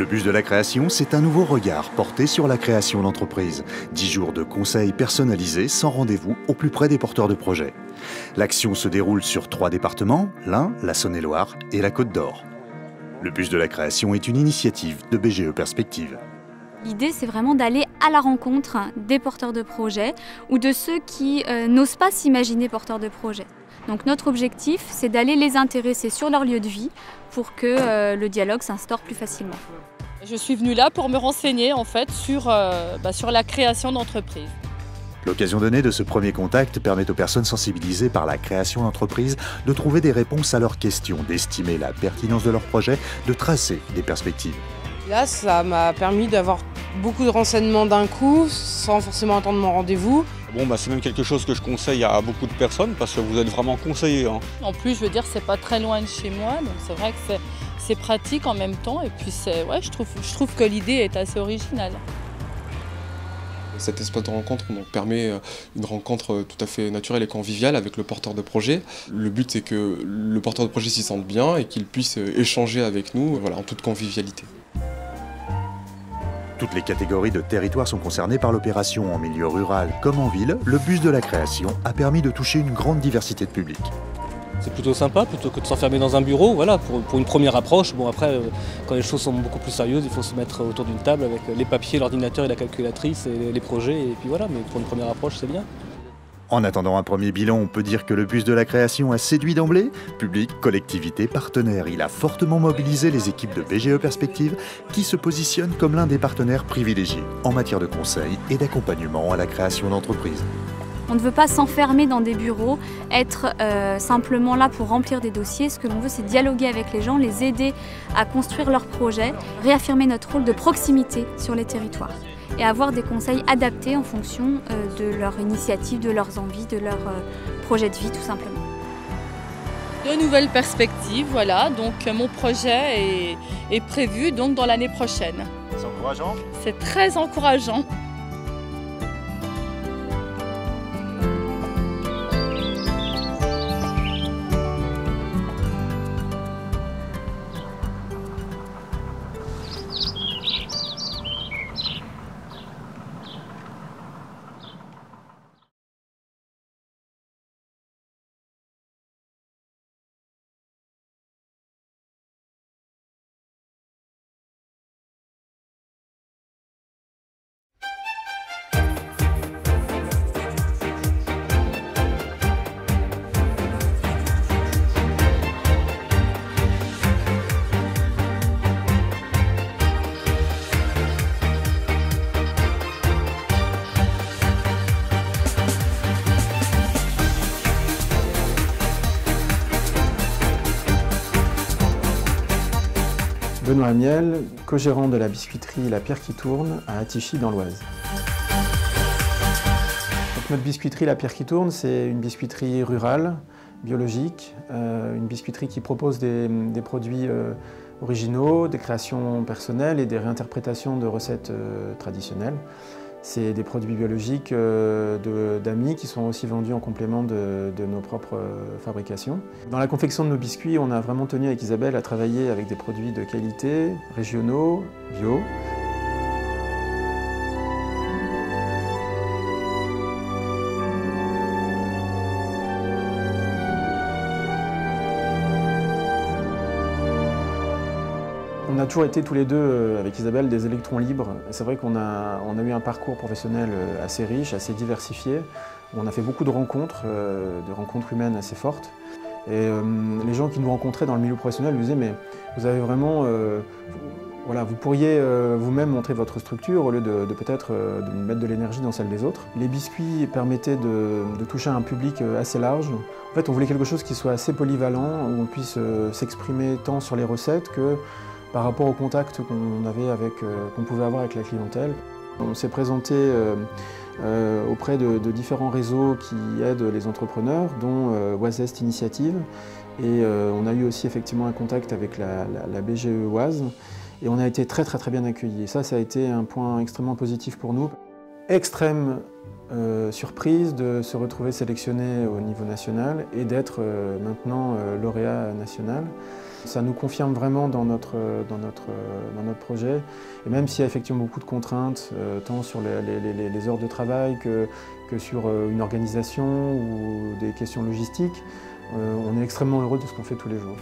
Le bus de la création, c'est un nouveau regard porté sur la création d'entreprise. 10 jours de conseils personnalisés sans rendez-vous au plus près des porteurs de projets. L'action se déroule sur 3 départements, l'Ain, la Saône-et-Loire et la Côte d'Or. Le bus de la création est une initiative de BGE Perspective. L'idée, c'est vraiment d'aller à la rencontre des porteurs de projets ou de ceux qui n'osent pas s'imaginer porteurs de projets. Donc notre objectif, c'est d'aller les intéresser sur leur lieu de vie pour que le dialogue s'instaure plus facilement. Je suis venue là pour me renseigner en fait sur la création d'entreprise. L'occasion donnée de ce premier contact permet aux personnes sensibilisées par la création d'entreprise de trouver des réponses à leurs questions, d'estimer la pertinence de leur projet, de tracer des perspectives. Là, ça m'a permis d'avoir beaucoup de renseignements d'un coup, sans forcément attendre mon rendez-vous. C'est même quelque chose que je conseille à beaucoup de personnes parce que vous êtes vraiment conseillés. En plus, je veux dire, c'est pas très loin de chez moi, donc c'est vrai que c'est pratique en même temps. Et puis, je trouve que l'idée est assez originale. Cet espace de rencontre permet une rencontre tout à fait naturelle et conviviale avec le porteur de projet. Le but, c'est que le porteur de projet s'y sente bien et qu'il puisse échanger avec nous en toute convivialité. Toutes les catégories de territoires sont concernées par l'opération en milieu rural comme en ville. Le bus de la création a permis de toucher une grande diversité de publics. C'est plutôt sympa, plutôt que de s'enfermer dans un bureau, pour une première approche. Bon après, quand les choses sont beaucoup plus sérieuses, il faut se mettre autour d'une table avec les papiers, l'ordinateur et la calculatrice et les projets, et puis voilà, mais pour une première approche, c'est bien. En attendant un premier bilan, on peut dire que le bus de la création a séduit d'emblée. Public, collectivités, partenaires, il a fortement mobilisé les équipes de BGE Perspective qui se positionnent comme l'un des partenaires privilégiés en matière de conseil et d'accompagnement à la création d'entreprises. On ne veut pas s'enfermer dans des bureaux, être simplement là pour remplir des dossiers. Ce que l'on veut, c'est dialoguer avec les gens, les aider à construire leurs projets, réaffirmer notre rôle de proximité sur les territoires et avoir des conseils adaptés en fonction de leur initiative, de leurs envies, de leur projet de vie tout simplement. De nouvelles perspectives, voilà, donc mon projet est prévu donc dans l'année prochaine. C'est encourageant ? C'est très encourageant. Benoît Amiel, co-gérant de la biscuiterie La Pierre qui tourne à Attichy dans l'Oise. Notre biscuiterie La Pierre qui tourne, c'est une biscuiterie rurale, biologique, une biscuiterie qui propose des produits originaux, des créations personnelles et des réinterprétations de recettes traditionnelles. C'est des produits biologiques d'amis qui sont aussi vendus en complément de nos propres fabrications. Dans la confection de nos biscuits, on a vraiment tenu avec Isabelle à travailler avec des produits de qualité, régionaux, bio. On a toujours été tous les deux, avec Isabelle, des électrons libres. C'est vrai qu'on a eu un parcours professionnel assez riche, assez diversifié. On a fait beaucoup de rencontres humaines assez fortes. Et les gens qui nous rencontraient dans le milieu professionnel nous disaient « mais vous avez vraiment... vous pourriez vous-même montrer votre structure au lieu de peut-être de mettre de l'énergie dans celle des autres. » Les biscuits permettaient de toucher un public assez large. En fait, on voulait quelque chose qui soit assez polyvalent, où on puisse s'exprimer tant sur les recettes que par rapport au contact qu'on pouvait avoir avec la clientèle. On s'est présenté auprès de différents réseaux qui aident les entrepreneurs, dont Oise Est Initiative. Et on a eu aussi effectivement un contact avec la BGE Oise. Et on a été très bien accueillis. Et ça a été un point extrêmement positif pour nous. Extrême surprise de se retrouver sélectionné au niveau national et d'être maintenant lauréat national. Ça nous confirme vraiment dans notre projet. Et même s'il y a effectivement beaucoup de contraintes, tant sur les heures de travail que sur une organisation ou des questions logistiques, on est extrêmement heureux de ce qu'on fait tous les jours.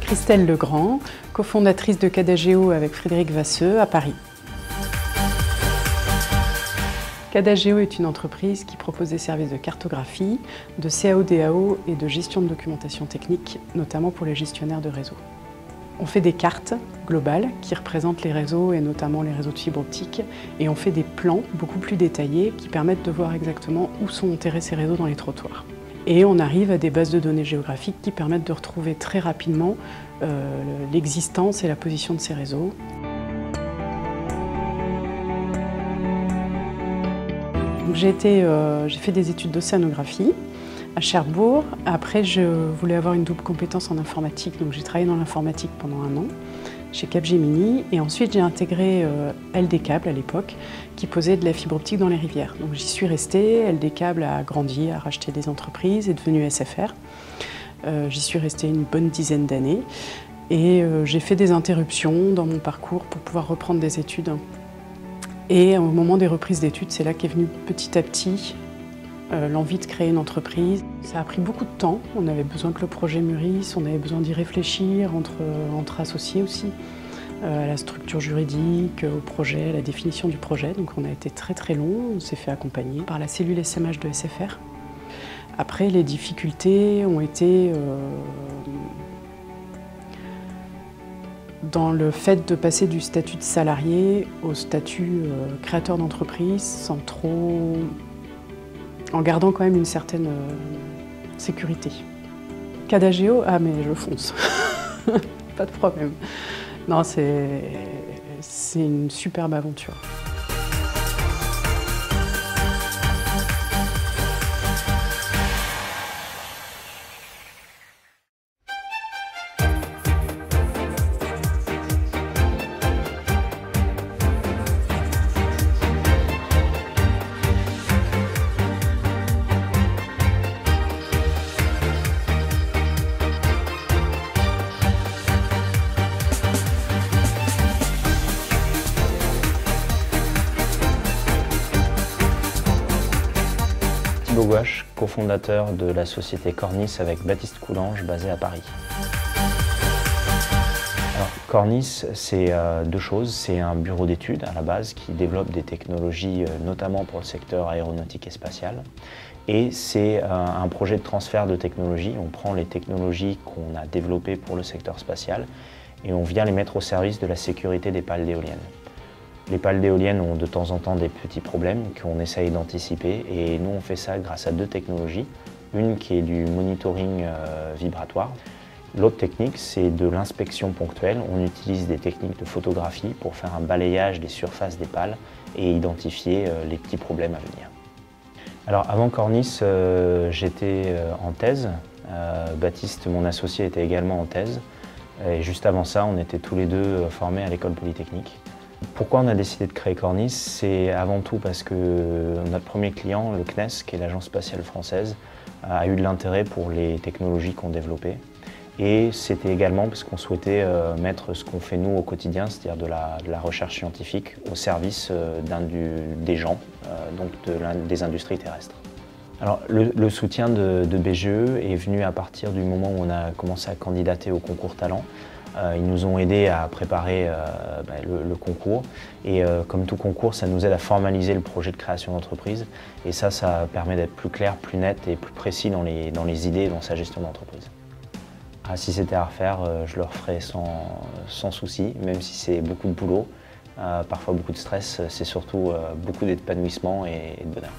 Christelle Legrand, cofondatrice de Cadageo avec Frédéric Vasseux à Paris. Cadageo est une entreprise qui propose des services de cartographie, de CAO-DAO et de gestion de documentation technique, notamment pour les gestionnaires de réseaux. On fait des cartes globales qui représentent les réseaux et notamment les réseaux de fibre optique et on fait des plans beaucoup plus détaillés qui permettent de voir exactement où sont enterrés ces réseaux dans les trottoirs. Et on arrive à des bases de données géographiques qui permettent de retrouver très rapidement l'existence et la position de ces réseaux. J'ai fait des études d'océanographie à Cherbourg. Après, je voulais avoir une double compétence en informatique, donc j'ai travaillé dans l'informatique pendant 1 an chez Capgemini. Et ensuite, j'ai intégré LD Câble à l'époque, qui posait de la fibre optique dans les rivières. Donc j'y suis restée. LD Câble a grandi, a racheté des entreprises, est devenu SFR. J'y suis restée une bonne dizaine d'années. Et j'ai fait des interruptions dans mon parcours pour pouvoir reprendre des études. Et au moment des reprises d'études, c'est là qu'est venue petit à petit l'envie de créer une entreprise. Ça a pris beaucoup de temps, on avait besoin que le projet mûrisse, on avait besoin d'y réfléchir entre associés aussi, à la structure juridique, au projet, à la définition du projet. Donc on a été très très long, on s'est fait accompagner par la cellule SMH de SFR. Après, les difficultés ont été dans le fait de passer du statut de salarié au statut créateur d'entreprise en gardant quand même une certaine sécurité. Cadageo, ah mais je fonce, pas de problème. Non, c'est une superbe aventure. Thibaut Gouache, cofondateur de la société Cornis avec Baptiste Coulange, basée à Paris. Alors, Cornis, c'est 2 choses. C'est un bureau d'études à la base qui développe des technologies notamment pour le secteur aéronautique et spatial. Et c'est un projet de transfert de technologies. On prend les technologies qu'on a développées pour le secteur spatial et on vient les mettre au service de la sécurité des pales d'éoliennes. Les pales d'éoliennes ont de temps en temps des petits problèmes qu'on essaye d'anticiper et nous on fait ça grâce à 2 technologies. Une qui est du monitoring vibratoire. L'autre technique c'est de l'inspection ponctuelle. On utilise des techniques de photographie pour faire un balayage des surfaces des pales et identifier les petits problèmes à venir. Alors avant Cornis, j'étais en thèse. Baptiste, mon associé, était également en thèse. Et juste avant ça, on était tous les 2 formés à l'école polytechnique. Pourquoi on a décidé de créer Cornis? C'est avant tout parce que notre premier client, le CNES, qui est l'Agence spatiale française, a eu de l'intérêt pour les technologies qu'on développait. Et c'était également parce qu'on souhaitait mettre ce qu'on fait nous au quotidien, c'est-à-dire de la recherche scientifique, au service des gens, donc des industries terrestres. Alors, le soutien de BGE est venu à partir du moment où on a commencé à candidater au concours Talent. Ils nous ont aidés à préparer le concours et comme tout concours, ça nous aide à formaliser le projet de création d'entreprise et ça permet d'être plus clair, plus net et plus précis dans les idées et dans sa gestion d'entreprise. Ah, si c'était à refaire, je le referais sans souci, même si c'est beaucoup de boulot. parfois beaucoup de stress, c'est surtout beaucoup d'épanouissement et de bonheur.